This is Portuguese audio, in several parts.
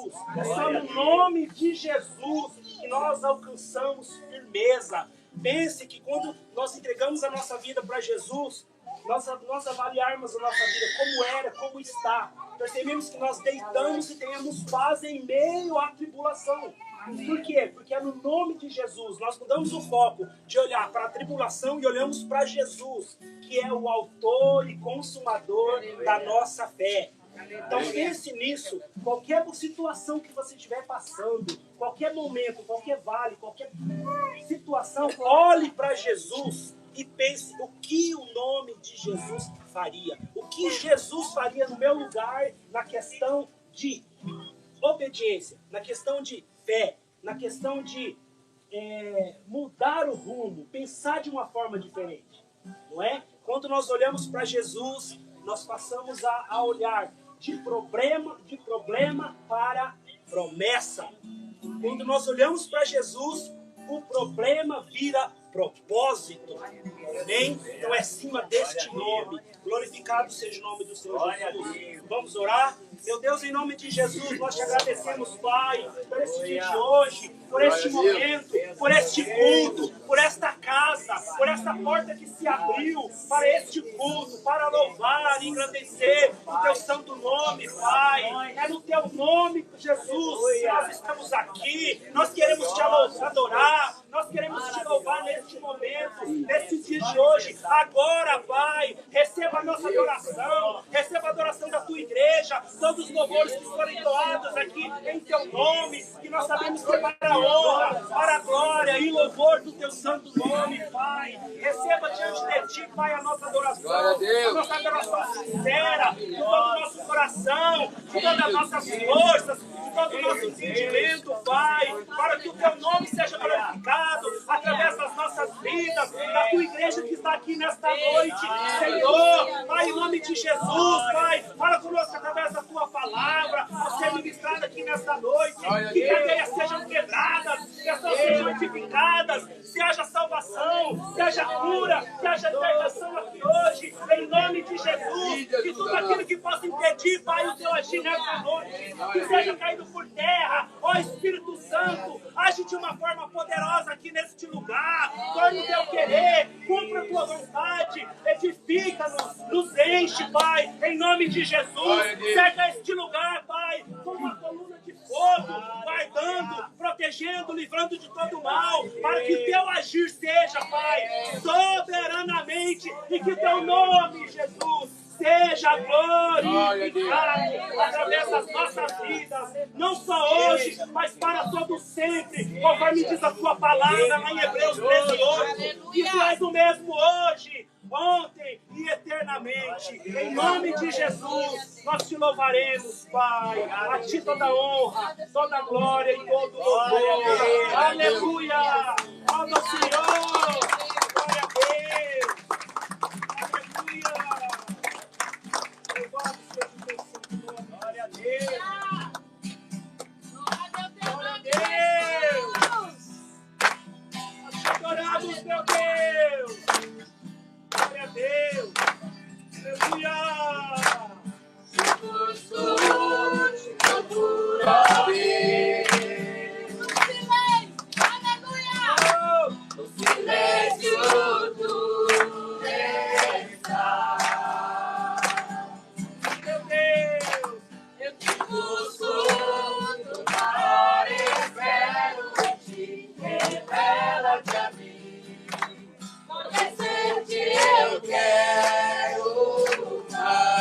Jesus. É só no nome de Jesus que nós alcançamos firmeza. Pense que quando nós entregamos a nossa vida para Jesus, nós avaliarmos a nossa vida como era, como está, percebemos que nós deitamos e tenhamos paz em meio à tribulação. Por quê? Porque é no nome de Jesus. Nós mudamos o foco de olhar para a tribulação e olhamos para Jesus, que é o autor e consumador da nossa fé. Então pense nisso. Qualquer situação que você estiver passando, qualquer momento, qualquer vale, qualquer situação, olhe para Jesus e pense o que o nome de Jesus faria. O que Jesus faria no meu lugar na questão de obediência, na questão de fé, na questão de mudar o rumo, pensar de uma forma diferente, não é? Quando nós olhamos para Jesus, nós passamos a olhar de problema para promessa. Quando nós olhamos para Jesus, o problema vira propósito. Amém? Então é acima deste nome. Glorificado seja o nome do Senhor Jesus. Vamos orar? Meu Deus, em nome de Jesus, nós te agradecemos, Pai, por esse dia de hoje, por este momento, por este culto, por esta casa, por esta porta que se abriu para este culto, para louvar e engrandecer o teu santo nome, Pai. É no teu nome, Jesus, que nós estamos aqui. Nós queremos te adorar, nós queremos te louvar neste momento, neste dia de hoje. Agora, Pai, receba a nossa adoração, receba a adoração da tua igreja, todos os louvores que forem doados aqui em teu nome, que nós sabemos que é para a honra, para a glória e louvor do teu santo nome, Pai. Receba diante de ti, Pai, a nossa adoração, a nossa adoração sincera, de todo o nosso coração, de todas as nossas forças, de todo o nosso entendimento, Pai, para que o teu nome seja glorificado através das nossas vidas, da tua igreja que está aqui nesta noite, Senhor, Pai, em nome de Jesus, Pai, fala conosco através da tua palavra, a ser ministrada aqui nesta noite, que cadeias sejam quebradas, pessoas sejam edificadas, se haja salvação, se haja cura, se haja libertação aqui hoje, em nome de Jesus, que tudo aquilo que possa impedir, Pai, o teu agir nesta noite, que seja caído por terra, ó Espírito Santo, age de uma forma poderosa aqui neste lugar, torne o teu querer, cumpra a tua vontade, edifica-nos, nos enche, Pai, em nome de Jesus, cerca este lugar, Pai, com uma coluna de fogo, guardando, protegendo, livrando de todo mal, para que o teu agir seja, Pai, soberanamente, e que teu nome, Jesus, seja glorificado através das nossas vidas, não só hoje, mas para todo sempre, conforme diz a tua palavra lá em Hebreus 13:8, que tu és o mesmo hoje, ontem e eternamente. Em nome de Jesus, nós te louvaremos, Pai. A ti toda honra, toda glória e todo louvor. Aleluia! Palma ao Senhor! Glória a Deus! Aleluia! Louvado seja o teu santo nome. Glória a Deus! Glória a Deus! Nós te adoramos, meu Deus! Glória a Deus! Aleluia! Te procurarei. No silêncio, aleluia! No silêncio tu estás. Meu Deus! Eu te busco no mar, espero te revela-te a mim. Conhecer-te eu quero mais.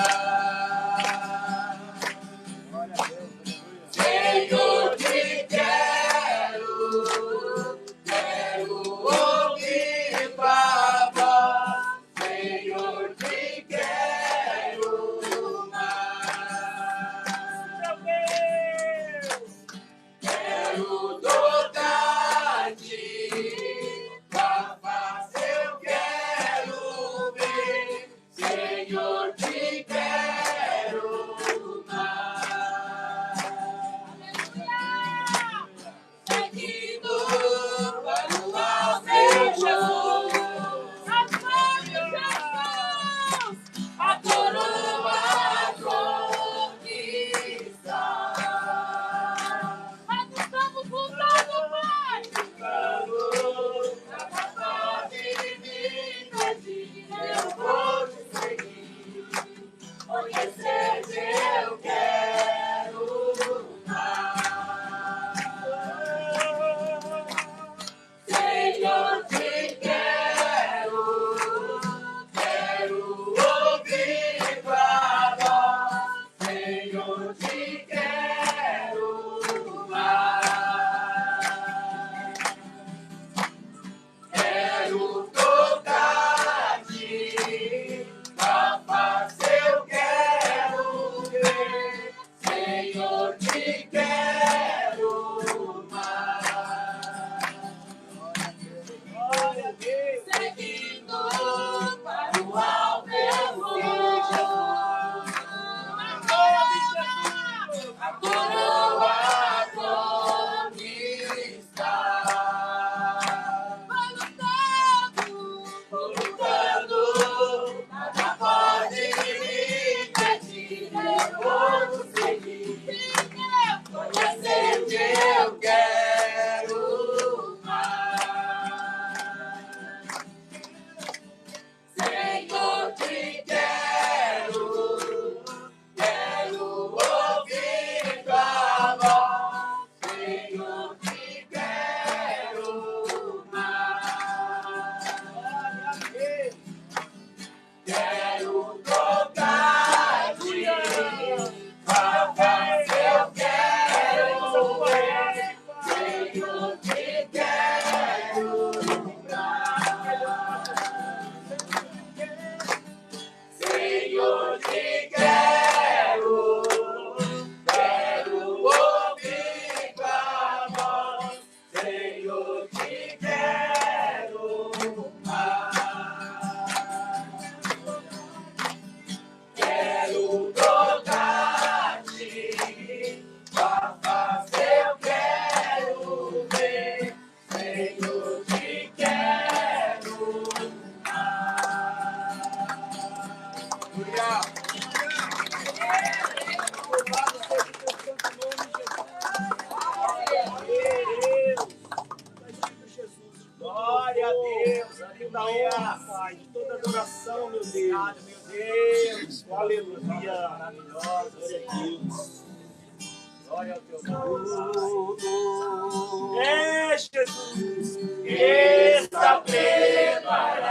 É Jesus, está preparado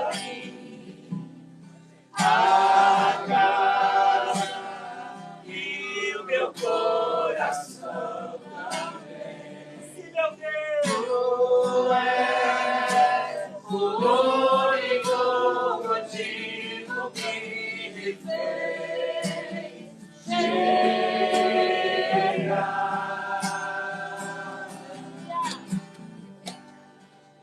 aqui a casa e o meu coração também. Sim, meu Deus, tu és o único motivo que me fez chegar.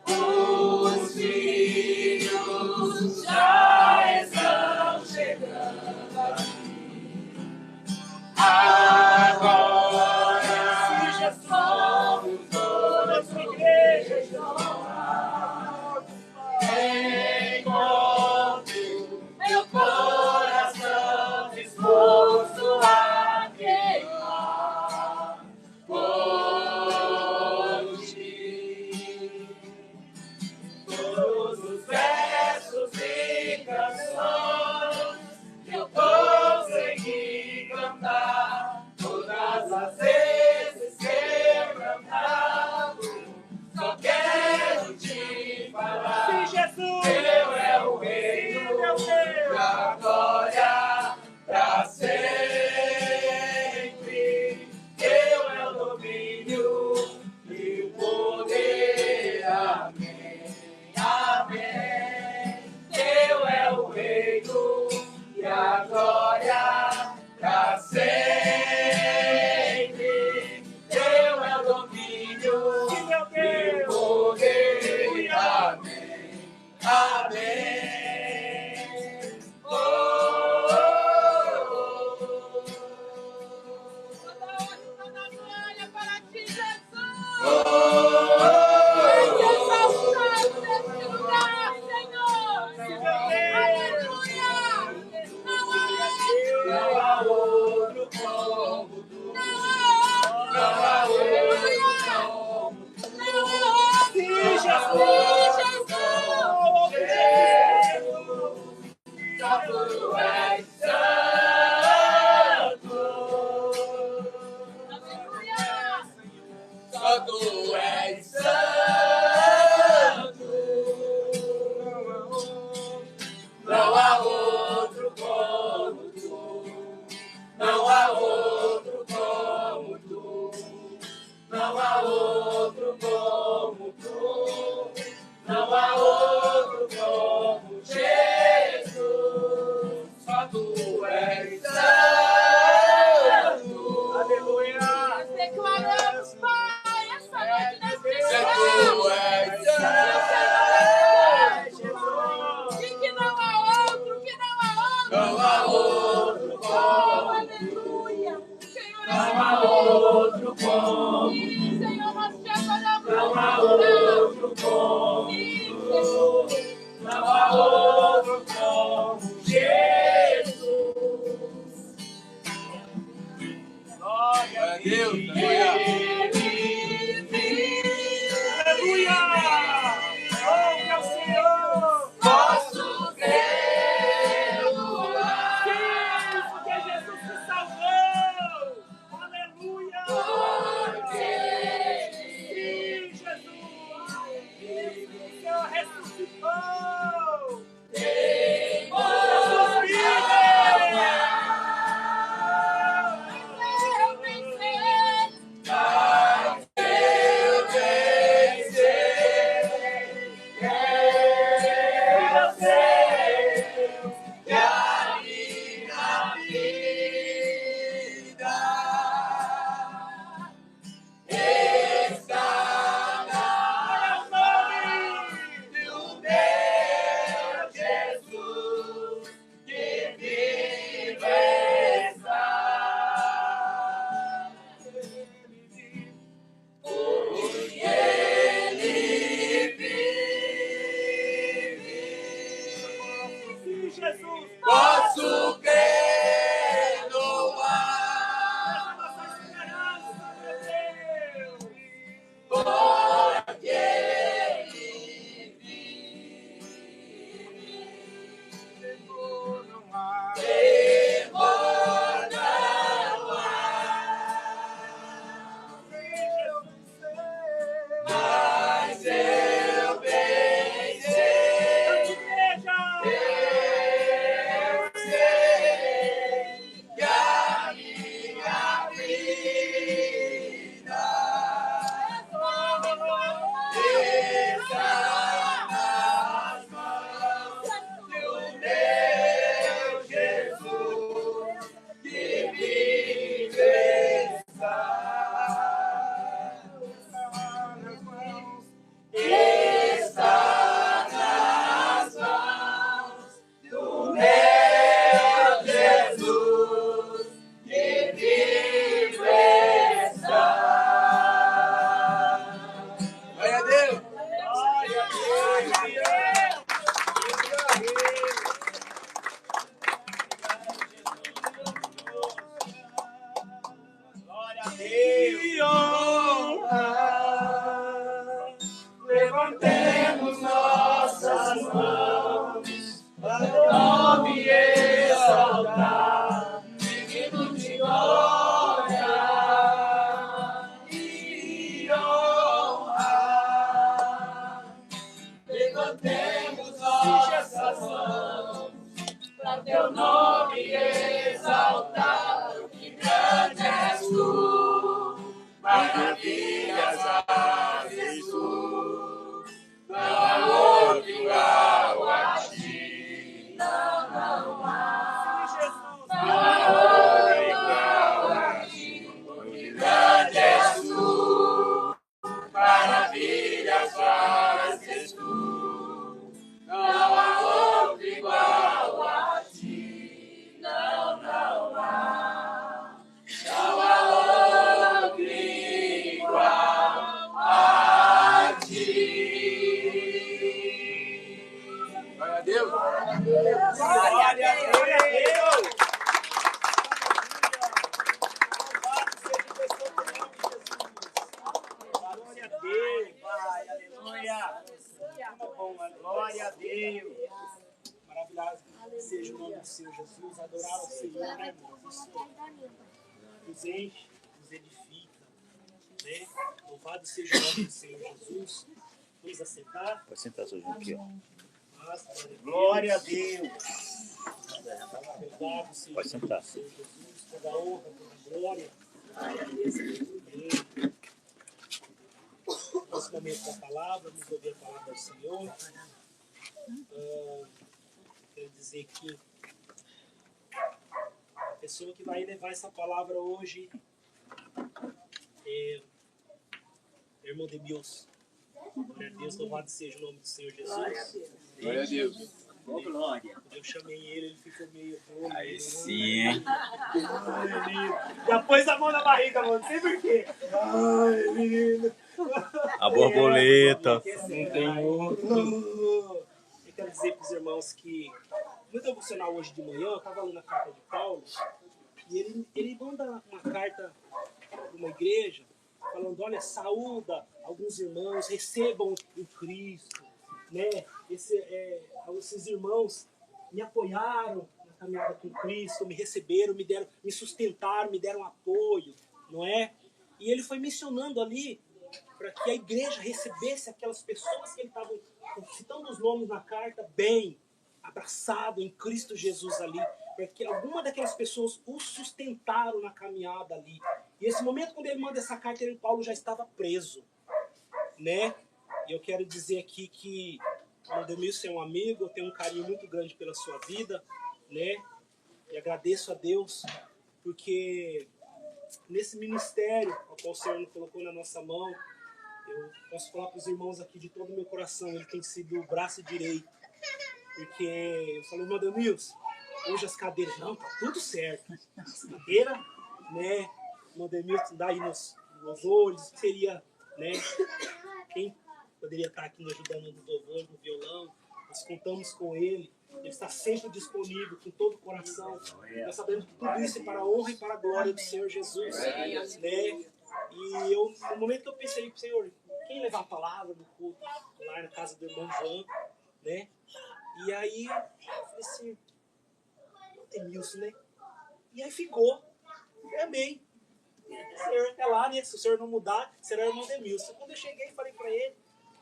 Os filhos já estão chegando aqui. Agora, se já somos todos igrejas, encontro meu coração disposto a queimar por ti. Todos os versos e canções que eu consegui cantar, todas as vezes que eu cantava, só quero te falar. Sim, Jesus, Teu é o reino, meu Deus, a glória pra sempre. Teu é o domínio e o poder. Amém. Amém. Teu é o reino e a glória pra sempre. Teu é o domínio e o poder. Amém. Amém. Oh, oh, oh. Toda honra, toda glória para ti, Jesus. Oh, oh, oh. Seja exaltado neste lugar, Senhor. Aleluia. Não há outro como tu. Não há outro como tu. Não há outro. Sim, Jesus. Sim, Jesus. Só tu és santo. Aleluia. Só tu és santo. Não há outro como tu. Não há outro como tu. Não há outro como tu. Não há outro como Jesus. Só tu és santo. Aleluia. Nós declaramos, Pai, essa noite neste Só lugar. tu és santo. De que não há outro, que não há outro. Não há outro Oh, como. aleluia. Senhor, Não há outro como. Sim, Senhor, nós te adoramos. Não há outro como. Sim, Jesus. Não há outro como Jesus. Glória a Deus. Aleluia. Aleluia. Glória ao Senhor. Posso ver o Sim, porque Jesus me salvou. Aleluia. Sim, Jesus. O Senhor ressuscitou. Jesus vive. Vencer, vencer. maravilhas fazes tu, não há outro igual a ti. Não há outro igual a ti. Grande és tu, maravilhas fazes tu, não há outro igual a ti. Não há. Não há outro igual a ti. Glória a Deus. Glória a Deus. Glória a Deus. Pai, aleluia. Glória a Deus. Maravilhoso seja o nome do Senhor Jesus. Adorar o Senhor, né, irmãos? Isso nos enche, nos edifica, né? Louvado seja o nome do Senhor Jesus. Vamos assentar. Pode sentar, seu João, aqui, ó. Glória a Deus. Louvado seja Pode sentar. o Senhor Jesus. Toda a honra, toda a glória. Nesse momento da palavra, vamos ouvir a palavra do Senhor. Quero dizer que a pessoa que vai levar essa palavra hoje é a irmã Demilson. Glória a Deus, louvado seja o nome do Senhor Jesus. Glória a Deus. Glória. Eu chamei ele ficou meio... Aí sim, hein? Já pôs a mão na barriga, mano, não sei porquê. Ai, menino. A borboleta. Não tem outro. Eu quero dizer para os irmãos que no devocional hoje de manhã, eu estava lendo a carta de Paulo, e ele manda uma carta para uma igreja, falando, olha, saúda alguns irmãos, recebam em Cristo, né? Esses irmãos me apoiaram na caminhada com Cristo, me receberam, me sustentaram, me deram apoio, não é? E ele foi mencionando ali para que a igreja recebesse aquelas pessoas que ele estava citando os nomes na carta, bem abraçado em Cristo Jesus ali, porque alguma daquelas pessoas o sustentaram na caminhada ali. E esse momento, quando ele manda essa carta, Paulo já estava preso, né? E eu quero dizer aqui que o Demilson é um amigo, eu tenho um carinho muito grande pela sua vida, né? E agradeço a Deus, porque nesse ministério ao qual o Senhor nos colocou na nossa mão, eu posso falar para os irmãos aqui de todo o meu coração, ele tem sido o braço direito. Porque eu falei, irmão Demilson, hoje as cadeiras, não, tá tudo certo. As cadeiras, né? Irmão Demilson dá aí nos louvores, seria, né? Quem poderia estar aqui nos ajudando nos louvores, no violão, nós contamos com ele. Ele está sempre disponível, com todo o coração. Nós sabemos que tudo isso é para a honra e para a glória do Senhor Jesus. Né? E eu, no momento que eu pensei, Senhor, quem levar a palavra no culto, lá na casa do irmão João, né? E aí, eu falei assim, Demilson, né? E aí ficou. Eu amei. O Senhor é lá, né? Se o Senhor não mudar, será o irmão Demilson. Quando eu cheguei, falei pra ele.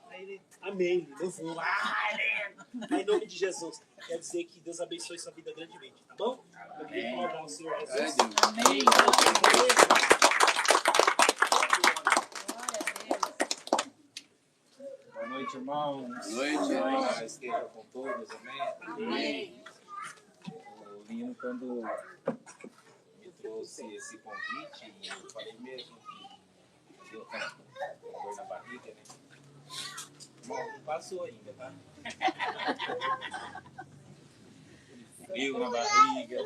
Aí ele, amém, ele levou. Aí, em nome de Jesus. Quer dizer que Deus abençoe sua vida grandemente, tá bom? Eu queria colocar o Senhor Jesus. Amém. Boa noite, irmãos. Boa noite. Paz esteja com todos, amém? Amém. O Lino, quando me trouxe esse convite, eu falei mesmo que deu dor na barriga, né? Bom, não passou ainda, tá? Frio na barriga.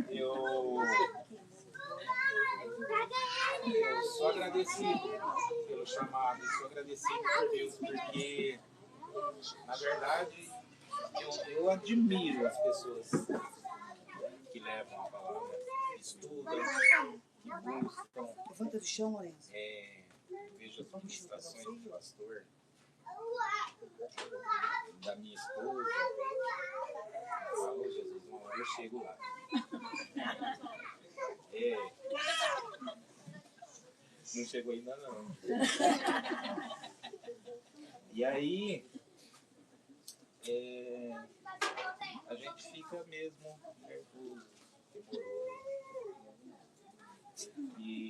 Eu sou agradecido pelo chamado, sou agradecido por Deus, porque, na verdade, eu admiro as pessoas que levam a palavra, que estudam, que buscam. Levanta do chão, Lourenço. Vejo as ministrações do pastor, da minha esposa. Oh, Jesus, uma hora eu chego lá. Não chegou ainda não. E aí, a gente fica mesmo nervoso, temoroso. E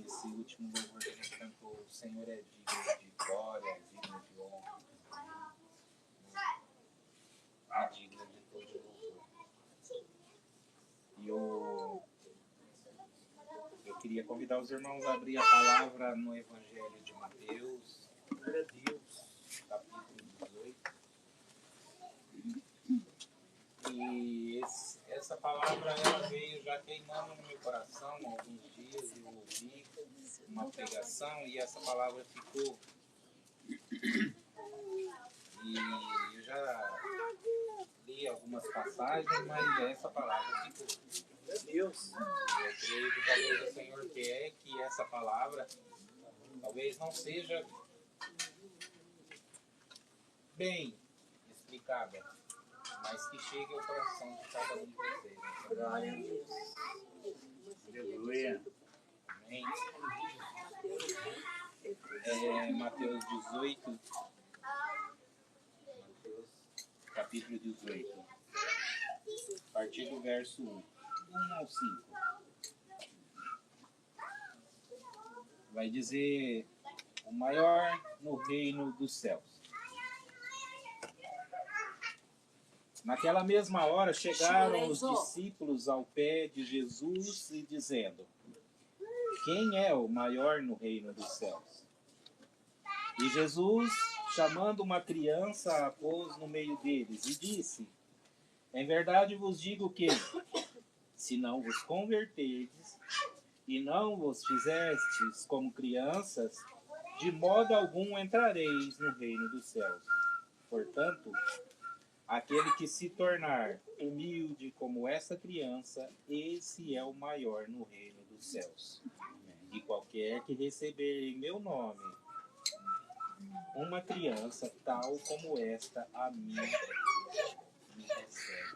esse último louvor que a gente cantou, o Senhor é digno de glória, é digno de honra, é digno de todo louvor. E eu queria convidar os irmãos a abrir a palavra no Evangelho de Mateus, Glória a Deus. capítulo 18. E essa palavra ela veio já queimando no meu coração há alguns dias. Eu ouvi uma pregação e essa palavra ficou. E eu já li algumas passagens, mas essa palavra ficou. Glória a Deus. Eu creio que talvez o Senhor quer que essa palavra talvez não seja bem explicada, mas que chegue ao coração de cada um de vocês. Glória a Deus. Aleluia. Amém? Mateus 18. Mateus, capítulo 18. A partir do verso 1 ao 5. Vai dizer: o maior no reino dos céus. Naquela mesma hora chegaram os discípulos ao pé de Jesus e dizendo: quem é o maior no reino dos céus? E Jesus, chamando uma criança, a pôs no meio deles e disse: em verdade vos digo que, se não vos converterdes e não vos fizestes como crianças, de modo algum entrareis no reino dos céus. Portanto, aquele que se tornar humilde como essa criança, esse é o maior no reino dos céus. E qualquer que receber em meu nome uma criança tal como esta, a mim me recebe.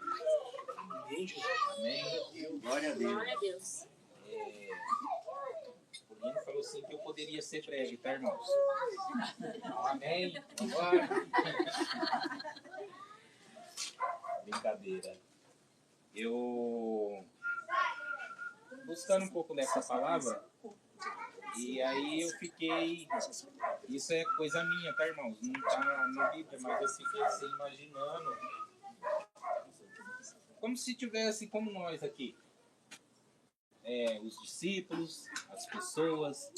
Amém? Glória a Deus. Glória a Deus. O Lino falou assim que eu poderia ser breve, tá, irmãos? Amém? Vamos lá? Brincadeira. Eu buscando um pouco dessa palavra, e aí eu fiquei. Isso é coisa minha, tá, irmãos? Não tá na Bíblia, mas eu fiquei assim imaginando. Como se tivesse como nós aqui. Os discípulos, as pessoas,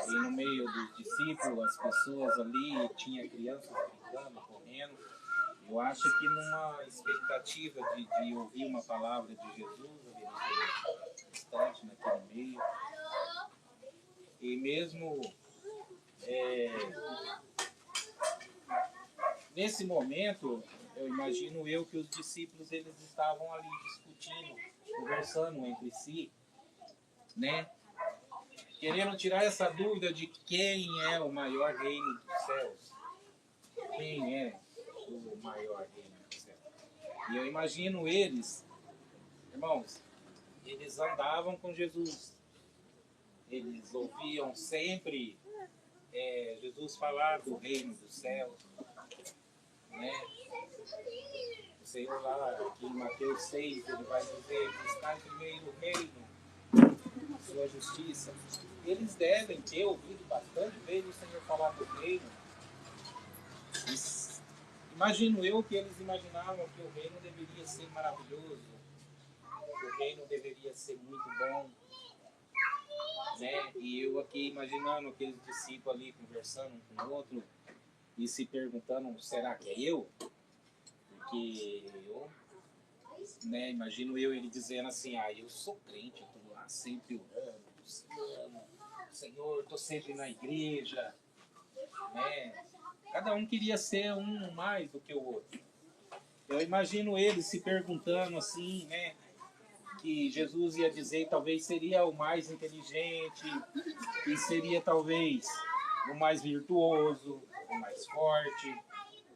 e no meio dos discípulos, as pessoas ali, tinha crianças brincando, correndo. Eu acho que numa expectativa de ouvir uma palavra de Jesus ali naquele instante, naquele meio, e mesmo nesse momento, eu imagino eu que os discípulos eles estavam ali discutindo, conversando entre si, né? Querendo tirar essa dúvida de quem é o maior reino dos céus. Quem é o maior reino dos céus? E eu imagino eles, irmãos, eles andavam com Jesus. Eles ouviam sempre Jesus falar do reino dos céus, né? O Senhor lá, aqui em Mateus 6, ele vai dizer que está em primeiro o reino, sua justiça. Eles devem ter ouvido bastante vezes o Senhor falar do reino. Imagino eu que eles imaginavam que o reino deveria ser maravilhoso, que o reino deveria ser muito bom, né? E eu aqui imaginando aqueles discípulos ali conversando um com o outro e se perguntando, será que é eu? Porque eu, né, imagino eu ele dizendo assim, eu sou crente, eu estou lá sempre orando, buscando, Senhor, estou sempre na igreja, né? Cada um queria ser um mais do que o outro. Eu imagino ele se perguntando assim, né, que Jesus ia dizer talvez seria o mais inteligente, que seria talvez o mais virtuoso, o mais forte,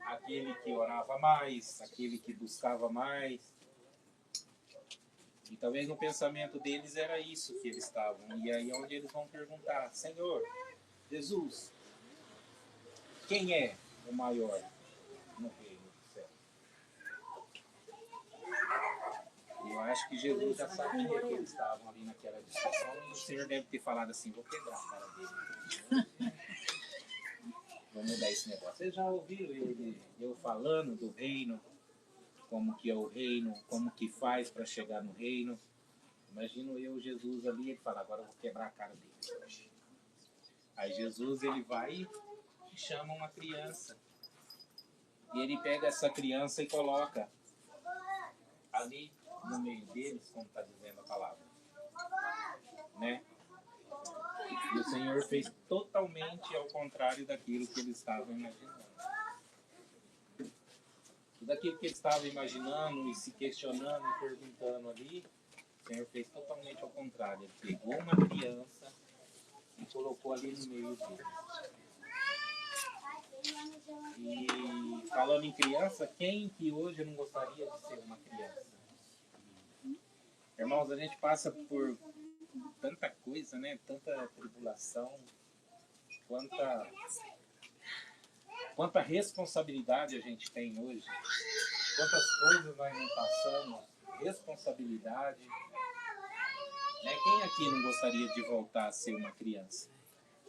aquele que orava mais, aquele que buscava mais. E talvez no pensamento deles era isso que eles estavam. E aí é onde eles vão perguntar, Senhor, Jesus, quem é o maior no reino do céu? E Eu acho que Jesus já sabia que eles estavam ali naquela discussão e o Senhor deve ter falado assim, vou quebrar a cara dele. Vou mudar esse negócio. Vocês já ouviram eu falando do reino, como que é o reino, como que faz para chegar no reino? Imagino eu, Jesus ali, ele fala, agora eu vou quebrar a cara dele. Aí Jesus, ele vai e chama uma criança. E ele pega essa criança e coloca ali no meio deles, como está dizendo a palavra. Né? E o Senhor fez totalmente ao contrário daquilo que eles estavam imaginando. Tudo aquilo que eles estavam imaginando e se questionando e perguntando ali, o Senhor fez totalmente ao contrário. Ele pegou uma criança e colocou ali no meio deles. E falando em criança, quem que hoje não gostaria de ser uma criança? Irmãos, a gente passa por tanta coisa, né? Tanta tribulação, quanta responsabilidade a gente tem hoje, quantas coisas nós não passamos, responsabilidade. Né? Quem aqui não gostaria de voltar a ser uma criança?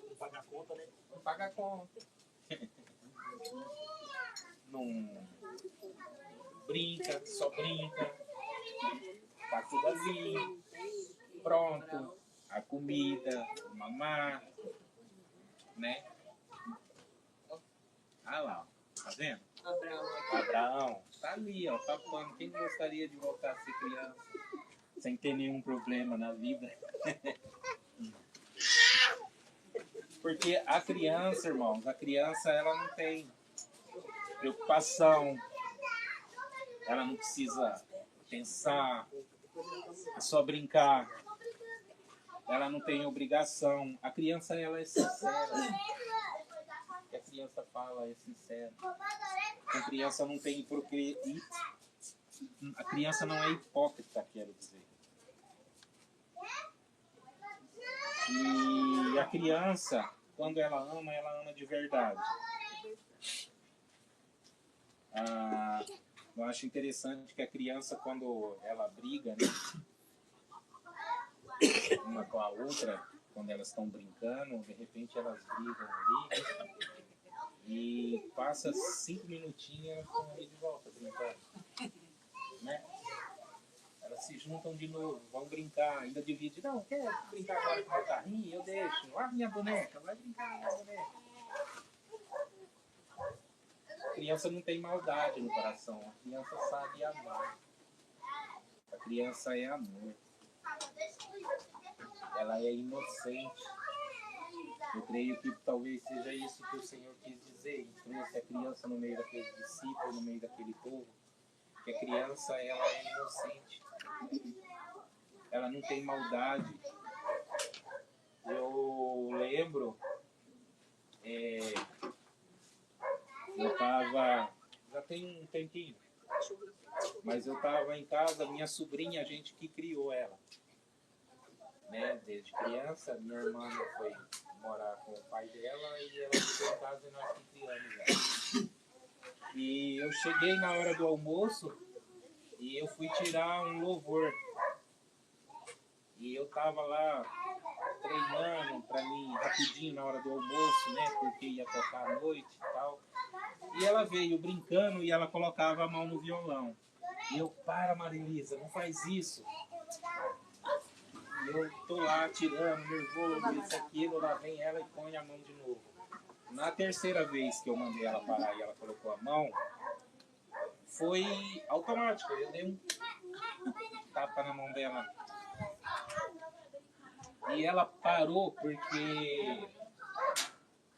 Não paga a conta, né? Não paga a conta. Não brinca, só brinca. Tá tudo ali. Pronto. A comida, o mamar. Né? Ah lá, ó. Tá vendo? Abraão. Tá ali, ó. Tá falando. Quem gostaria de voltar a ser criança? Sem ter nenhum problema na vida. Porque a criança, irmãos, a criança ela não tem preocupação, ela não precisa pensar, é só brincar, ela não tem obrigação. A criança ela é sincera. O que a criança fala é sincera. A criança não tem a criança não é hipócrita, quero dizer. E a criança, quando ela ama de verdade. Eu acho interessante que a criança, quando ela briga, né, uma com a outra, quando elas estão brincando, de repente elas brigam ali e passa 5 minutinhos e elas estão ali de volta brincando. Né? Elas se juntam de novo, vão brincar, ainda dividem. Não, quer brincar agora com o meu carrinho? Eu deixo. Ah, minha boneca, vai brincar com a minha boneca. A criança não tem maldade no coração, a criança sabe amar. A criança é amor. Ela é inocente. Eu creio que talvez seja isso que o Senhor quis dizer. E trouxe a criança no meio daqueles discípulos, no meio daquele povo. Que a criança, ela é inocente. Ela não tem maldade. Eu lembro, eu estava, já tem um tempinho, mas eu estava em casa, minha sobrinha, a gente que criou ela. Né? Desde criança, minha irmã foi morar com o pai dela e ela ficou em casa e nós que criamos ela. E eu cheguei na hora do almoço e eu fui tirar um louvor. E eu tava lá treinando pra mim rapidinho na hora do almoço, né? Porque ia tocar à noite e tal. E ela veio brincando e ela colocava a mão no violão. E eu, para Marilisa, não faz isso. E eu tô lá tirando, nervoso, isso, aquilo, lá vem ela e põe a mão de novo. Na terceira vez que eu mandei ela parar e ela colocou a mão, foi automático. Eu dei um tapa na mão dela. E ela parou porque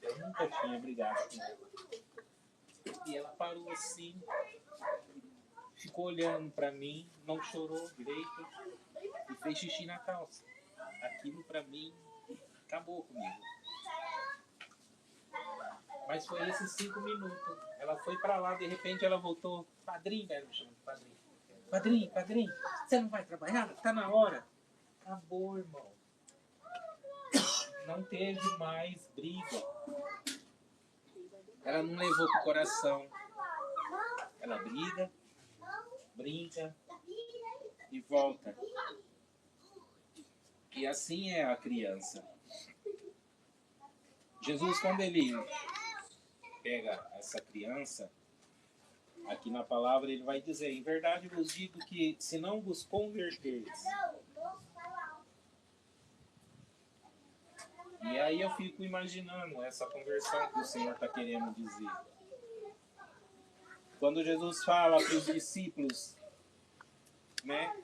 eu nunca tinha brigado com ela. E ela parou assim, ficou olhando pra mim, não chorou direito e fez xixi na calça. Aquilo pra mim acabou comigo. Mas foi esses 5 minutos. Ela foi pra lá, de repente ela voltou. Padrinho, velho, me chamando de padrinho. Padrinho, padrinho, você não vai trabalhar? Tá na hora. Acabou, irmão. Não teve mais briga. Ela não levou pro coração. Ela briga, brinca, e volta. E assim é a criança. Jesus, quando ele pega essa criança, aqui na palavra ele vai dizer: em verdade vos digo que se não vos converterdes. E aí eu fico imaginando essa conversão que o Senhor está querendo dizer. Quando Jesus fala para os discípulos, né,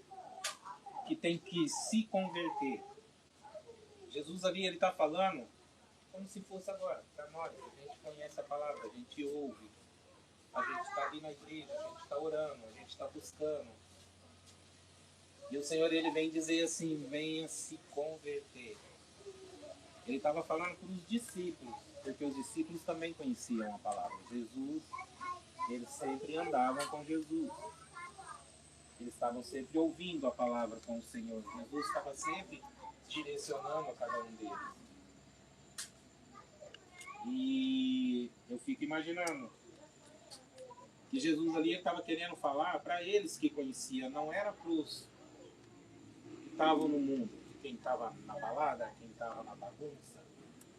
que tem que se converter. Jesus ali, ele está falando como se fosse agora, para nós. A gente conhece a palavra, a gente ouve, a gente está ali na igreja, a gente está orando, a gente está buscando. E o Senhor, ele vem dizer assim: venha se converter. Ele estava falando para os discípulos, porque os discípulos também conheciam a palavra. Jesus, eles sempre andavam com Jesus. Eles estavam sempre ouvindo a palavra com o Senhor. Jesus estava sempre direcionando a cada um deles. E eu fico imaginando que Jesus ali estava querendo falar para eles que conheciam, não era para os que estavam no mundo, quem estava na balada, quem estava na bagunça,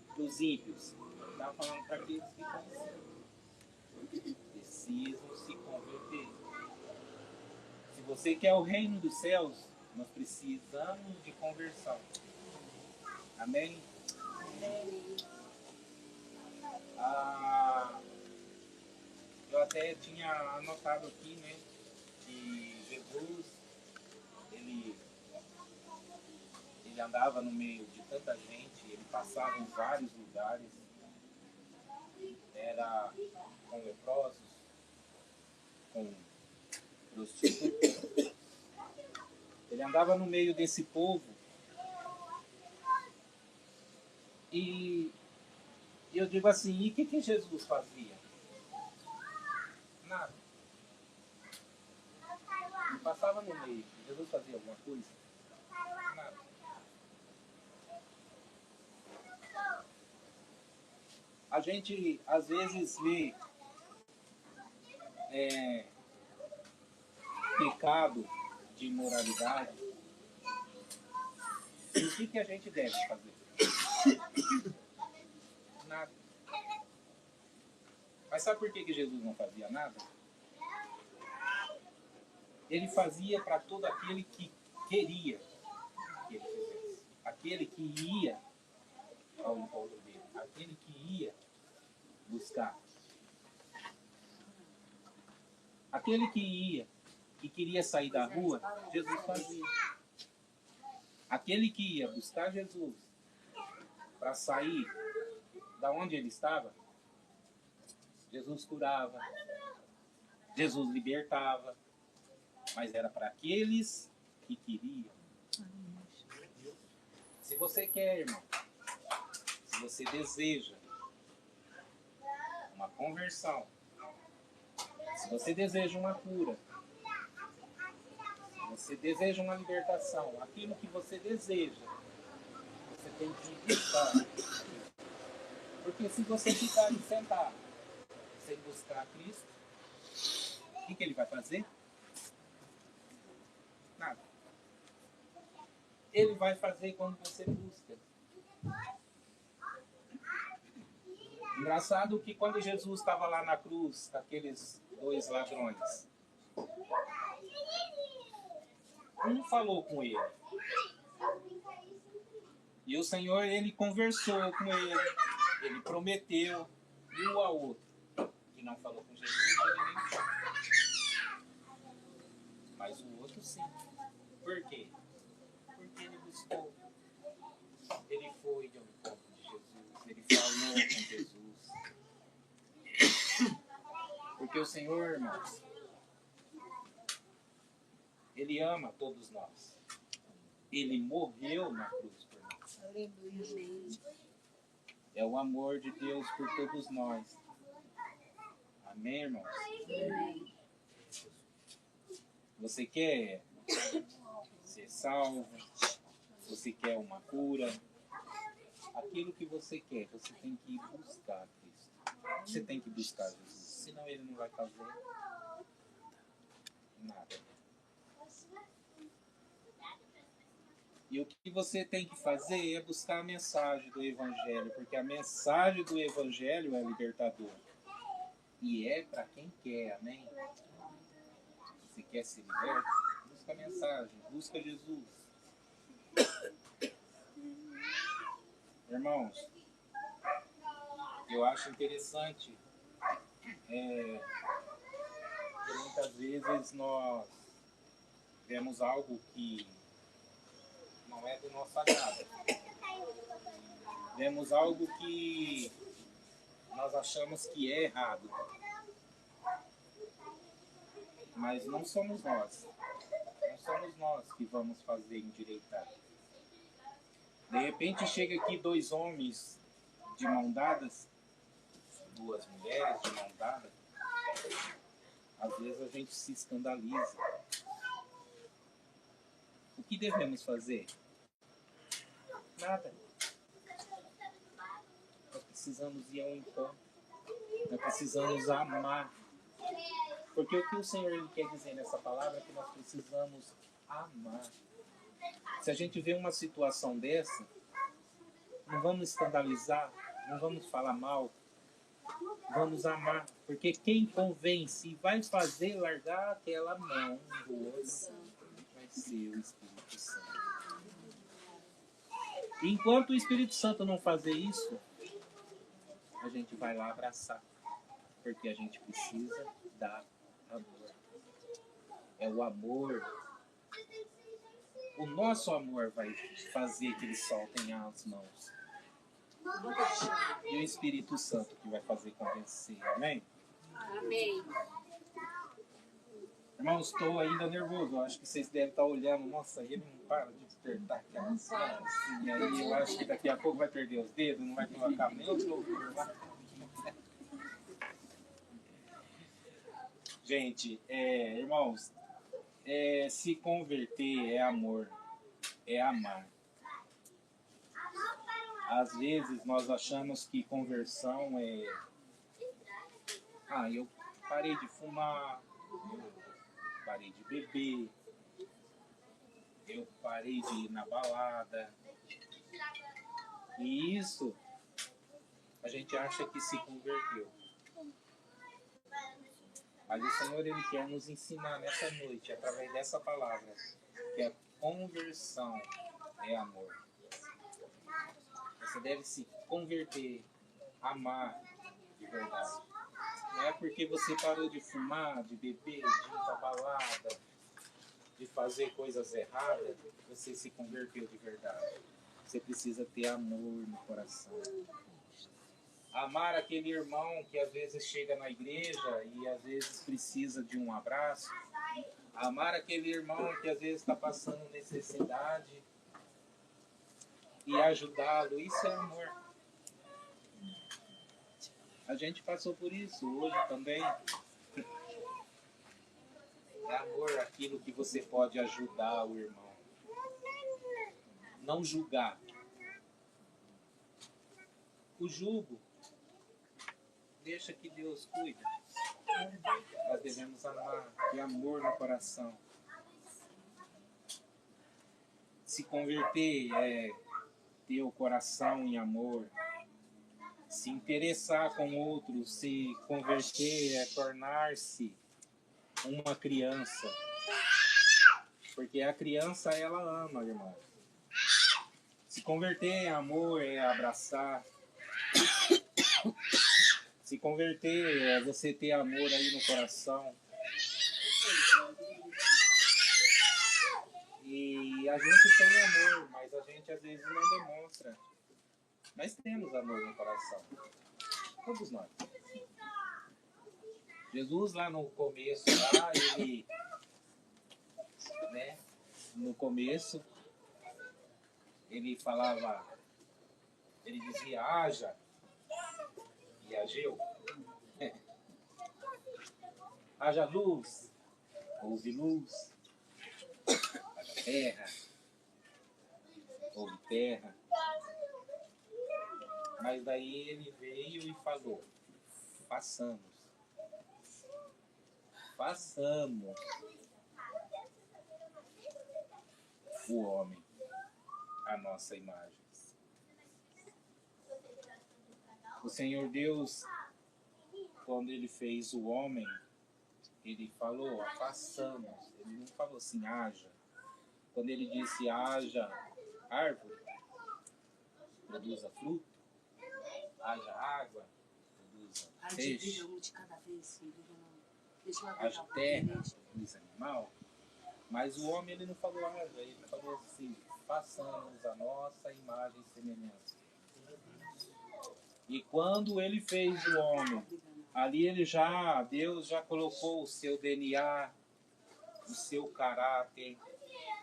para os ímpios. Ele estava falando para aqueles que conheciam. Precisam se converter. Se você quer o reino dos céus, nós precisamos de conversão. Amém? Eu até tinha anotado aqui, né, que Jesus, ele andava no meio de tanta gente, ele passava em vários lugares, era com leprosos, com prostitutas. Ele andava no meio desse povo e eu digo assim: e o que Jesus fazia? Nada. Ele passava no meio. Jesus fazia alguma coisa? Nada. A gente às vezes vê pecado de imoralidade. E o que a gente deve fazer? Nada. Mas sabe por que Jesus não fazia nada? Ele fazia para todo aquele que queria que ele fizesse. Aquele que ia ao encontro dele. Aquele que ia buscar. Aquele que ia e queria sair da rua, Jesus fazia. Aquele que ia buscar Jesus para sair da onde ele estava, Jesus curava, Jesus libertava, mas era para aqueles que queriam. Se você quer, irmão, se você deseja uma conversão, se você deseja uma cura, se você deseja uma libertação, aquilo que você deseja, você tem que buscar. Porque se você ficar sentado sem buscar Cristo, o que ele vai fazer? Nada. Ele vai fazer quando você busca. Engraçado que quando Jesus estava lá na cruz, com aqueles 2 ladrões, um falou com ele. E o Senhor, ele conversou com ele. Ele prometeu. E o ao outro, que não falou com Jesus, ele nem falou. Mas o outro sim. Por quê? Porque ele buscou. Ele foi ao encontro de Jesus. Ele falou com Jesus. Porque o Senhor, irmãos, ele ama todos nós. Ele morreu na cruz por nós. É o amor de Deus por todos nós. Amém, irmãos? Você quer ser salvo? Você quer uma cura? Aquilo que você quer, você tem que ir buscar Cristo. Você tem que buscar Jesus. Senão ele não vai fazer nada. E o que você tem que fazer é buscar a mensagem do Evangelho, porque a mensagem do Evangelho é libertadora. E é para quem quer, amém? Você quer ser liberto? Busca a mensagem, busca Jesus. Irmãos, eu acho interessante que muitas vezes nós vemos algo que não é do nosso agrado. Vemos algo que nós achamos que é errado. Mas não somos nós. Não somos nós que vamos fazer endireitar. De repente chega aqui 2 homens de mão dadas, 2 mulheres de mão dadas. Às vezes a gente se escandaliza. O que devemos fazer? Nada. Nós precisamos ir ao encontro. Nós precisamos amar. Porque o que o Senhor ele quer dizer nessa palavra é que nós precisamos amar. Se a gente vê uma situação dessa, não vamos escandalizar, não vamos falar mal, vamos amar. Porque quem convence e vai fazer largar aquela mão do outro vai ser o Espírito Santo. E enquanto o Espírito Santo não fazer isso, a gente vai lá abraçar. Porque a gente precisa dar amor. É o amor. O nosso amor vai fazer que eles soltem as mãos. E o Espírito Santo que vai fazer convencer. Amém? Amém. Irmãos, estou ainda nervoso. Eu acho que vocês devem estar olhando. Nossa, ele não para de despertar aquelas mãos. E aí eu acho que daqui a pouco vai perder os dedos, não vai colocar nem o louvor lá. Gente, irmãos, se converter é amor, é amar. Às vezes nós achamos que conversão é... eu parei de fumar, eu parei de beber, eu parei de ir na balada. E isso a gente acha que se converteu. Mas o Senhor ele quer nos ensinar nessa noite, através dessa palavra, que a conversão é amor. Você deve se converter, amar de verdade. Não é porque você parou de fumar, de beber, de ir pra balada, de fazer coisas erradas, você se converteu de verdade. Você precisa ter amor no coração. Amar aquele irmão que às vezes chega na igreja e às vezes precisa de um abraço. Amar aquele irmão que às vezes está passando necessidade e ajudá-lo. Isso é amor. A gente passou por isso hoje também. É amor aquilo que você pode ajudar o irmão. Não julgar. O jugo, deixa que Deus cuida. Nós devemos amar, ter amor no coração. Se converter é ter o coração em amor. Se interessar com outros, se converter é tornar-se uma criança. Porque a criança, ela ama, irmão. Se converter em amor é abraçar. Se converter é você ter amor aí no coração. E a gente tem amor, mas a gente às vezes não demonstra. Mas temos amor no coração. Todos nós. Jesus lá no começo, lá, ele, né, no começo, ele falava, ele dizia, haja, e ageu. Haja luz, houve luz. Haja terra, houve terra. Mas daí ele veio e falou, façamos. Façamos o homem. nossa imagem. O Senhor Deus, quando Ele fez o homem, Ele falou, façamos. Ele não falou assim, haja. Quando Ele disse, haja árvore, produza fruto, haja água, produza peixe, Um de cada vez, filho. Deixa eu haja terra, produza animal. Mas o homem, ele não falou haja, ele falou assim, façamos a nossa imagem e semelhança. E quando Ele fez o homem, ali Deus já colocou o seu DNA, o seu caráter,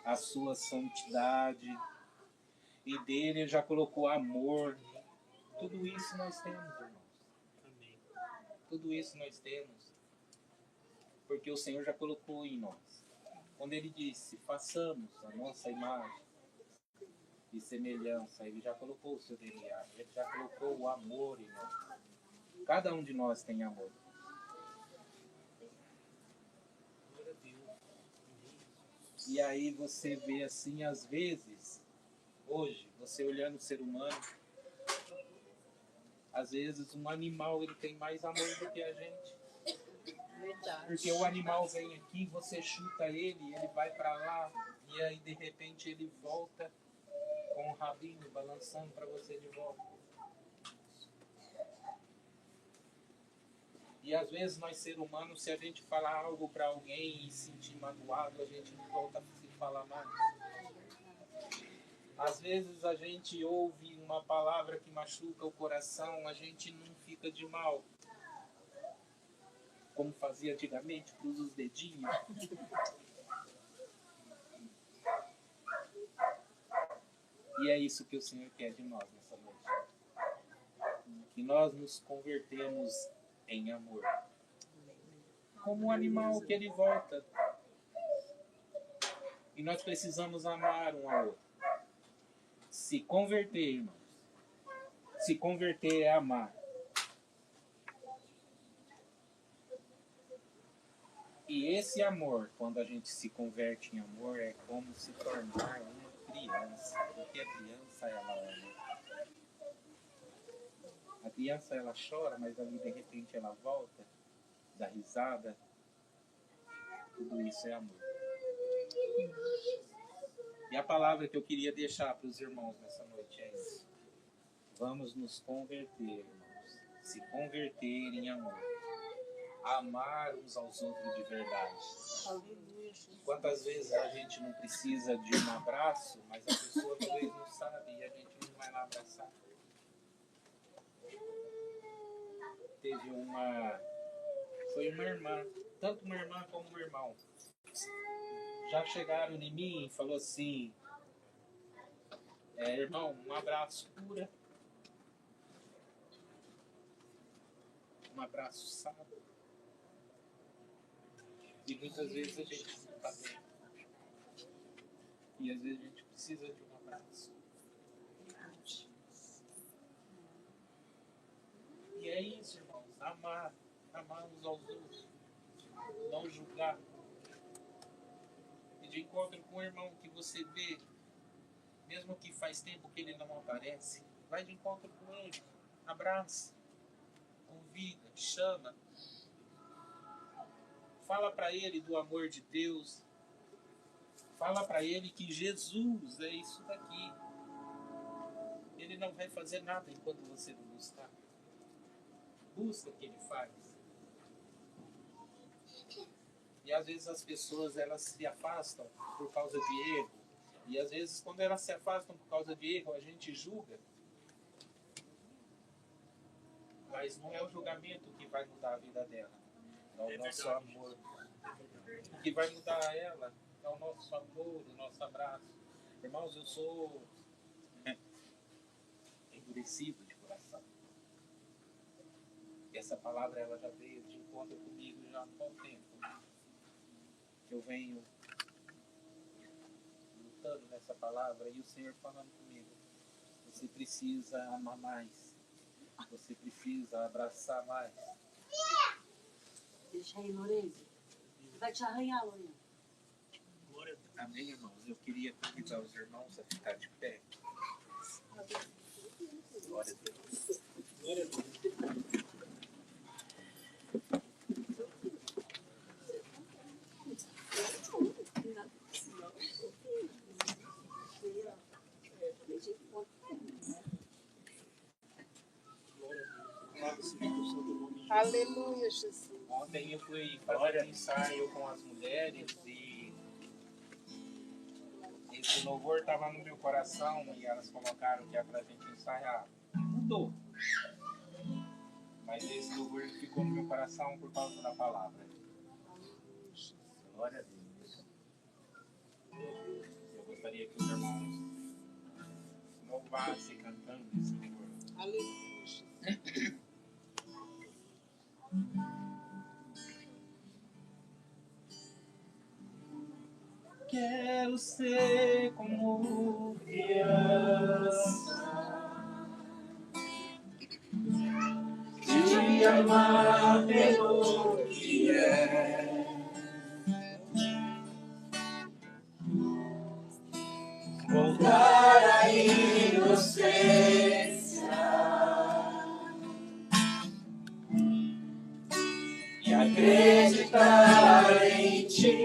a sua santidade, e dele Ele já colocou amor. Tudo isso nós temos, irmãos. Tudo isso nós temos, porque o Senhor já colocou em nós. Quando Ele disse, façamos a nossa imagem e semelhança, Ele já colocou o seu DNA, Ele já colocou o amor em nós. Cada um de nós tem amor. E aí você vê assim, às vezes, hoje, você olhando o ser humano, às vezes um animal ele tem mais amor do que a gente. Porque o animal vem aqui, você chuta ele, ele vai para lá, e aí de repente ele volta com o rabinho balançando para você de volta. E às vezes nós seres humanos, se a gente falar algo para alguém e sentir magoado, a gente não volta a se falar mais. Às vezes a gente ouve uma palavra que machuca o coração, a gente não fica de mal. Como fazia antigamente, cruza os dedinhos. E é isso que o Senhor quer de nós nessa noite. Que nós nos convertemos em amor. Como um animal que ele volta. E nós precisamos amar um ao outro. Se converter, irmãos. Se converter é amar. E esse amor, quando a gente se converte em amor, é como se tornar uma criança. Porque a criança, ela ama. A criança, ela chora, mas ali de repente ela volta, dá risada. Tudo isso é amor. E a palavra que eu queria deixar para os irmãos nessa noite é isso. Vamos nos converter, irmãos. Se converter em amor. Amar uns aos outros de verdade. Quantas vezes a gente não precisa de um abraço, mas a pessoa talvez não sabe e a gente não vai lá abraçar. Foi uma irmã, tanto uma irmã como um irmão. Já chegaram em mim e falou assim, irmão, um abraço cura. Um abraço sábio. E muitas vezes a gente não está bem. E às vezes a gente precisa de um abraço. E é isso, irmãos. Amar uns aos outros. Não julgar. E de encontro com o irmão que você vê, mesmo que faz tempo que ele não aparece, vai de encontro com ele. Abraça. Convida, chama. Fala para ele do amor de Deus. Fala para ele que Jesus é isso daqui. Ele não vai fazer nada enquanto você não buscar. Busca o que ele faz. E às vezes as pessoas elas se afastam por causa de erro. E às vezes quando elas se afastam por causa de erro, a gente julga. Mas não é o julgamento que vai mudar a vida dela. É o nosso amor. O que vai mudar ela é o nosso amor, o nosso abraço. Irmãos, eu sou endurecido de coração. E essa palavra ela já veio de encontro comigo já há um bom tempo. Eu venho lutando nessa palavra e o Senhor falando comigo. Você precisa amar mais. Você precisa abraçar mais. Deixa aí, Lourenço. Vai te arranhar, Lourenço. Amém, irmãos? Eu queria convidar os irmãos a ficar de pé. Aleluia, Jesus. Ontem eu fui fazer um ensaio com as mulheres e esse louvor estava no meu coração e elas colocaram que é pra gente ensaiar. Mudou. Mas esse louvor ficou no meu coração por causa da palavra. Glória a Deus. Eu gostaria que os irmãos louvassem cantando esse louvor. Aleluia, Jesus. Quero ser como criança, te amar pelo que é, voltar à inocência e acreditar em ti.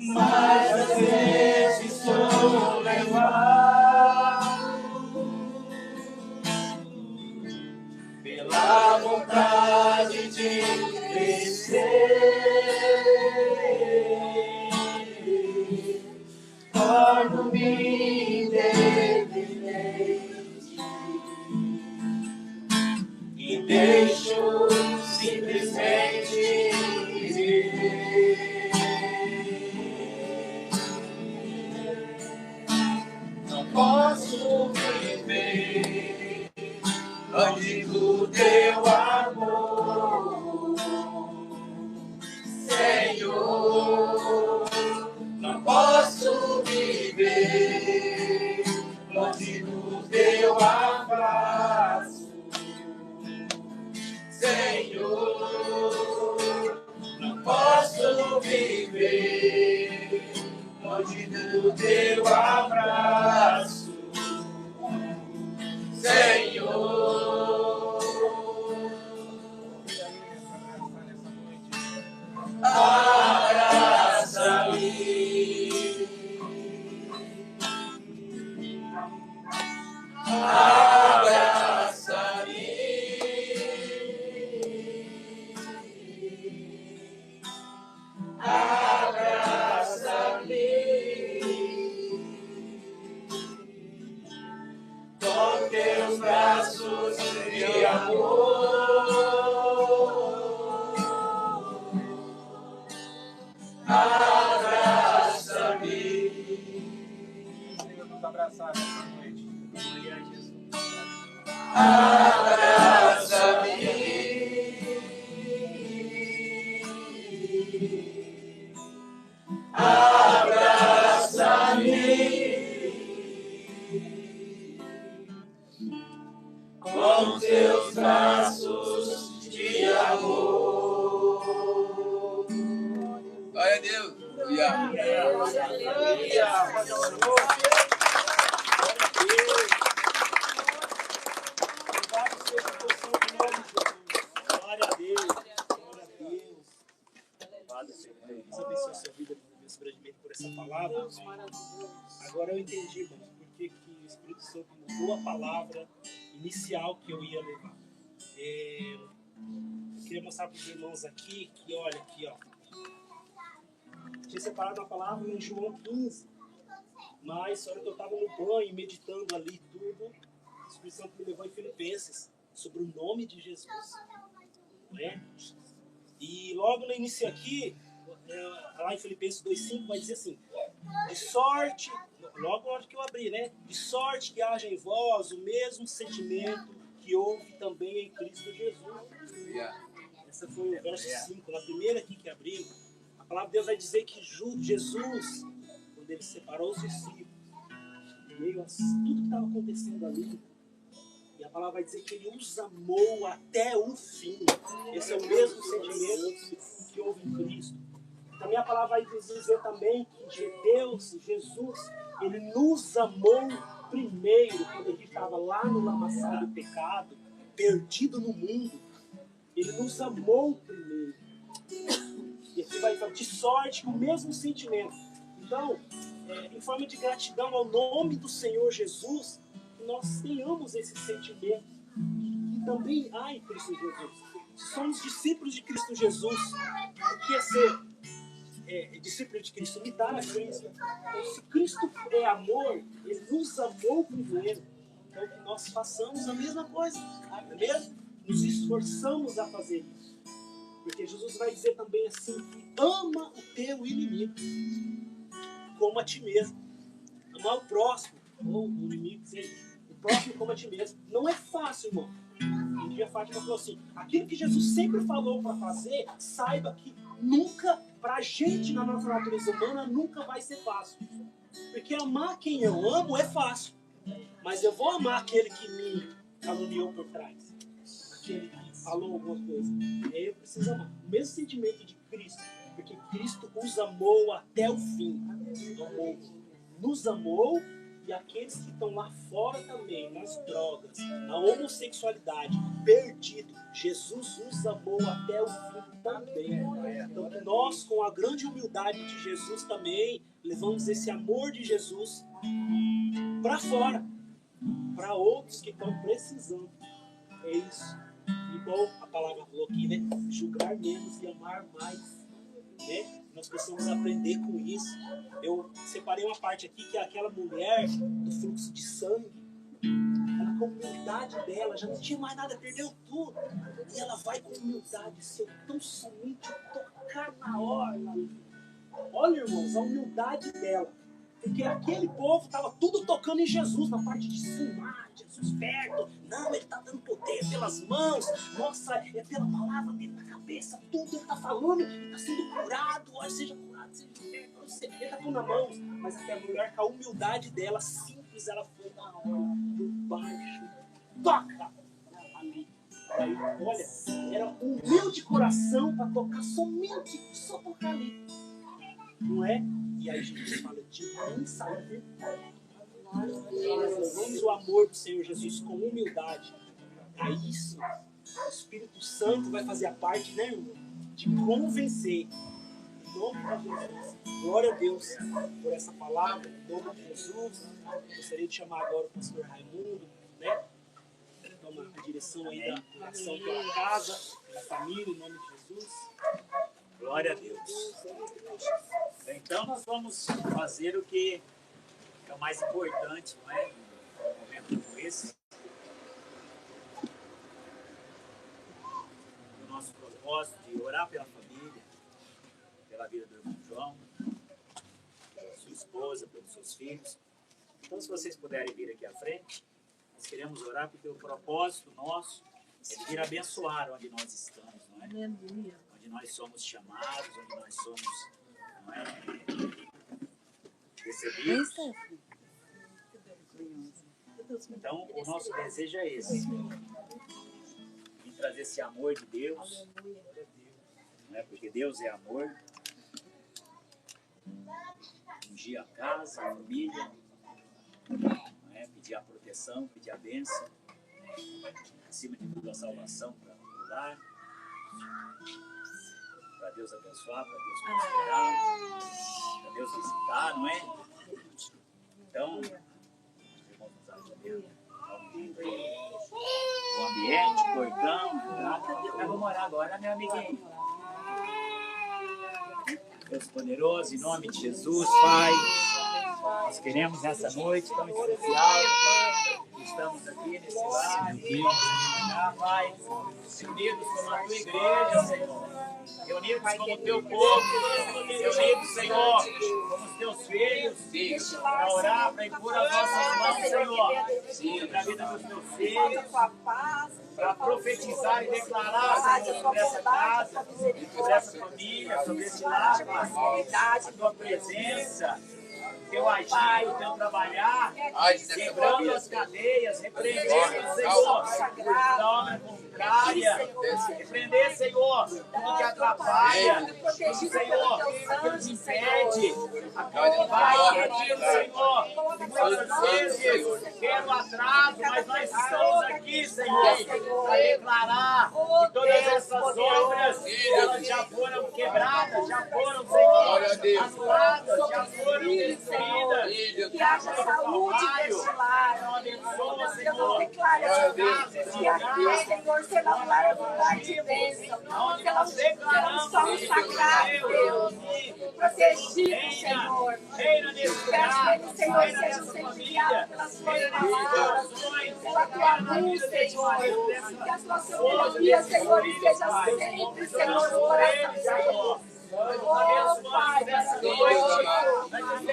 Mas às vezes sou levado pela vontade de crescer, torno-me independente e deixo simplesmente viver. Não posso viver longe do teu amor, Senhor. Não posso viver longe do teu abraço, Senhor. Não posso viver longe do teu abraço, Senhor. Abraça-me, abraça-me, com teus braços de amor. Abraça-me. Senhor, nos abraçar nessa noite. Glória a Jesus. Abraça-me. Abraça-me. Com teus braços de amor. Glória a Deus. Glória a Deus. Glória a Deus. Louvado seja Deus. Deus abençoe a sua vida grandemente por essa palavra. Agora eu entendi, irmãos, por que o Espírito Santo mudou a palavra inicial que eu ia levar. Eu queria mostrar para os irmãos aqui, que olha aqui, ó. Tinha separado uma palavra em João 15, mas na hora que eu estava no banho, meditando ali tudo, o Espírito Santo me levou em Filipenses, sobre o nome de Jesus. Né? E logo no início aqui, lá em Filipenses 2,5, vai dizer assim, de sorte, logo na hora que eu abri, né? De sorte que haja em vós o mesmo sentimento que houve também em Cristo Jesus. Esse foi o verso 5, na primeira aqui que abriu. A palavra de Deus vai dizer que Jesus, quando ele separou os discípulos, meio a tudo que estava acontecendo ali, e a palavra vai dizer que ele os amou até o fim. Esse é o mesmo sentimento que houve em Cristo. Também a palavra vai dizer também que Deus, Jesus, ele nos amou primeiro, quando ele estava lá no lamaçal do pecado, perdido no mundo. Ele nos amou primeiro. E aqui vai falar de sorte, o mesmo sentimento. Então, em forma de gratidão ao nome do Senhor Jesus, nós tenhamos esse sentimento. E também há em Cristo Jesus. Se somos discípulos de Cristo Jesus, o que é ser discípulo de Cristo? Imitar a Cristo. Então, se Cristo é amor, Ele nos amou primeiro. Então, que nós façamos a mesma coisa. Não é mesmo? Nos esforçamos a fazer isso. Porque Jesus vai dizer também assim: ama o teu inimigo como a ti mesmo. Amar o próximo, ou o inimigo, seja, o próximo como a ti mesmo. Não é fácil, irmão. Um dia a Fátima falou assim: aquilo que Jesus sempre falou para fazer, saiba que nunca, pra gente na nossa natureza humana, nunca vai ser fácil. Porque amar quem eu amo é fácil. Mas eu vou amar aquele que me caluniou por trás. Aquele que falou alguma coisa. E aí eu preciso amar. O mesmo sentimento de Cristo. Porque Cristo os amou até o fim. Amou. Nos amou, e aqueles que estão lá fora também, nas drogas, na homossexualidade, perdido, Jesus os amou até o fim também. Então que nós, com a grande humildade de Jesus também, levamos esse amor de Jesus para fora, para outros que estão precisando. É isso. Igual a palavra falou aqui, né? Julgar menos e amar mais. Né? Nós precisamos aprender com isso. Eu separei uma parte aqui que é aquela mulher do fluxo de sangue. Ela, com a humildade dela, já não tinha mais nada, perdeu tudo. E ela vai com humildade, se eu tão somente tocar na orla. Olha, irmãos, a humildade dela. Porque aquele povo estava tudo tocando em Jesus, na parte de cima. Jesus perto. Não, ele está dando poder pelas mãos. Nossa, é pela palavra dele na cabeça. Tudo ele está falando, ele está sendo curado. Olha, seja curado, seja perto. Ele está tudo na mão. Mas até a mulher, com a humildade dela, simples, ela foi na hora, por baixo. Toca ali. Aí, olha, era um humilde coração para tocar somente, só tocar ali. Não é? E aí Jesus fala: de mim sai. Nós levamos o amor do Senhor Jesus com humildade. É isso. O Espírito Santo vai fazer a parte, né, irmão? De convencer. Em nome de Jesus. Glória a Deus por essa palavra. Em nome de Jesus. Gostaria de chamar agora o pastor Raimundo, né? Toma a direção aí da oração pela casa, pela família, em nome de Jesus. Glória a Deus. Então nós vamos fazer o que é o mais importante, não é? Um momento como esse. O nosso propósito de orar pela família, pela vida do irmão João, pela sua esposa, pelos seus filhos. Então, se vocês puderem vir aqui à frente, nós queremos orar porque o propósito nosso é de vir abençoar onde nós estamos, não é? Onde nós somos chamados, onde nós somos, não é, recebidos. Então, o nosso desejo é esse. Vim trazer esse amor de Deus, não é? Porque Deus é amor. Ungir a casa, a família, não é? Pedir a proteção, pedir a bênção. Acima de tudo, a salvação para o lar. Para Deus abençoar, para Deus prosperar, para Deus visitar, não é? Então, vamos ajudar o ambiente, o portão. Eu vou morar agora, meu amiguinho. Deus poderoso, em nome de Jesus, Pai, nós queremos nessa noite tão especial, estamos aqui nesse lar, Pai, unidos como a tua igreja, Senhor. Reunidos como teu povo, reunidos, Senhor, como os teus filhos, para orar, para impor as nossas mãos, Senhor, para a vida dos teus filhos, para profetizar e declarar, Senhor, sobre essa casa, sobre essa família, sobre esse lar, a tua presença, teu agir, o teu trabalhar, quebrando as cadeias, repreendendo, Senhor, toda obra contrária, repreender, Senhor, tudo que atrapalha, tudo, Senhor, aquilo que impede, aquilo, Pai, aquilo, Senhor, que muitas vezes quer o atraso, mas nós estamos aqui, Senhor, para declarar que todas essas obras, elas já foram quebradas, já foram, Senhor, anuladas, já foram destruídas, haja saúde neste lar. Meu Deus, eu declaro que aqui, Senhor, será um lugar de bênção. Será um solo sagrado, Deus. Protegido, Senhor. Peço que ele, Senhor, seja sempre guiado pelas suas palavras, pela tua luz, Senhor. Que a sua soberania, Senhor, esteja sempre, Senhor, no coração, Senhor. Oh, Pai, Senhor,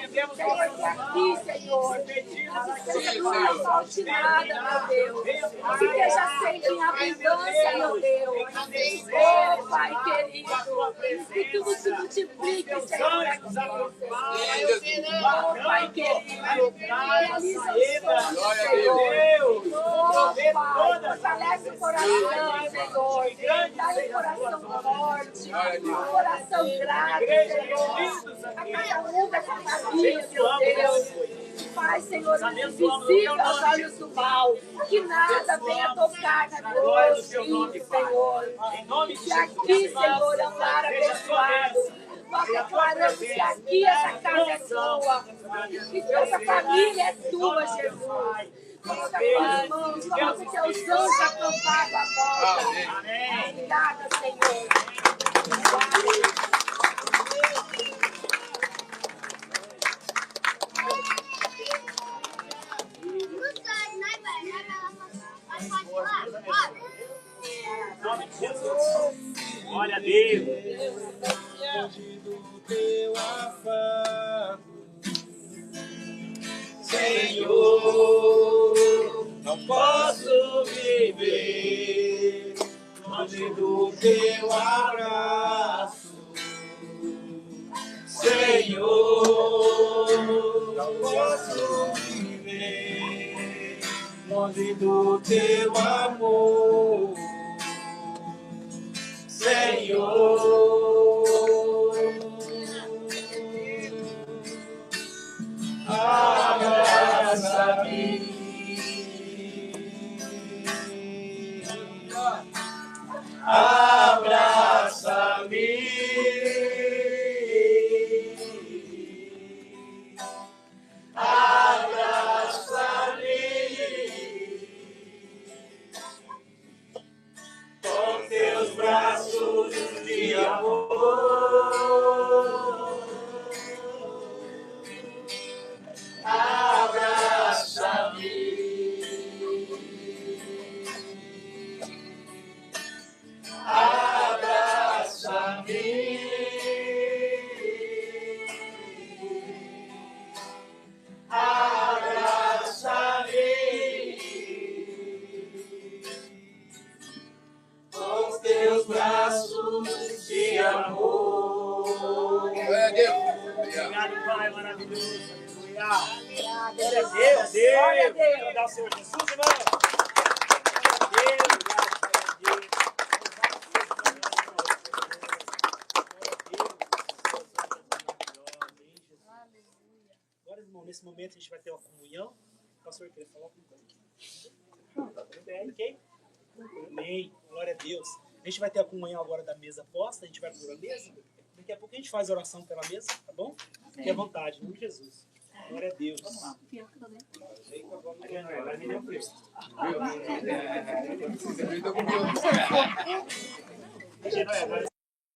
que aqui, Senhor, não esteja com uma falte nada, meu Deus. Que esteja sempre em abundância, meu Deus. Oh, Pai querido, que tudo se multiplique, Senhor, aqui. Oh, Pai querido, realiza os sonhos, Senhor. Oh, Pai, fortalece o coração, Senhor. Dá-lhe um coração forte, um coração grato, Senhor, a cada um dessa família, meu Deus. Pai, Senhor, visita os olhos do mal, que nada venha tocar na glória do filho, Senhor. Que aqui, Senhor, é um lar abençoado. Nós declaramos que aqui essa casa é tua, que essa família é tua, Jesus. Coloca as mãos, coloca os teus anjos acampados à volta. Obrigada, Senhor. Glória a Deus. Do teu afago, Senhor, não posso viver longe do teu abraço, Senhor, não posso viver longe do teu amor, Senhor. Abraça-me, abraça-me, abraça-me, com teus braços de amor. Abraça-me, abraça-me, abraça-me, com teus braços de amor. Glória a Deus. Obrigado, Pai maravilhoso. Glória a Deus. Glória a Deus. Glória a Deus. Dá o Senhor Jesus, irmão. Glória a Deus. Agora, irmão, nesse momento a gente vai ter uma comunhão. O pastor queria falar alguma coisa aqui. Tudo bem, ok? Amém. Glória a Deus. A gente vai ter a comunhão agora da mesa posta. A gente vai por a mesa. Daqui a pouco a gente faz a oração pela mesa, tá bom? Fique à vontade, em nome de Jesus. Glória a Deus. Vamos lá. Vai me dar um preço. Você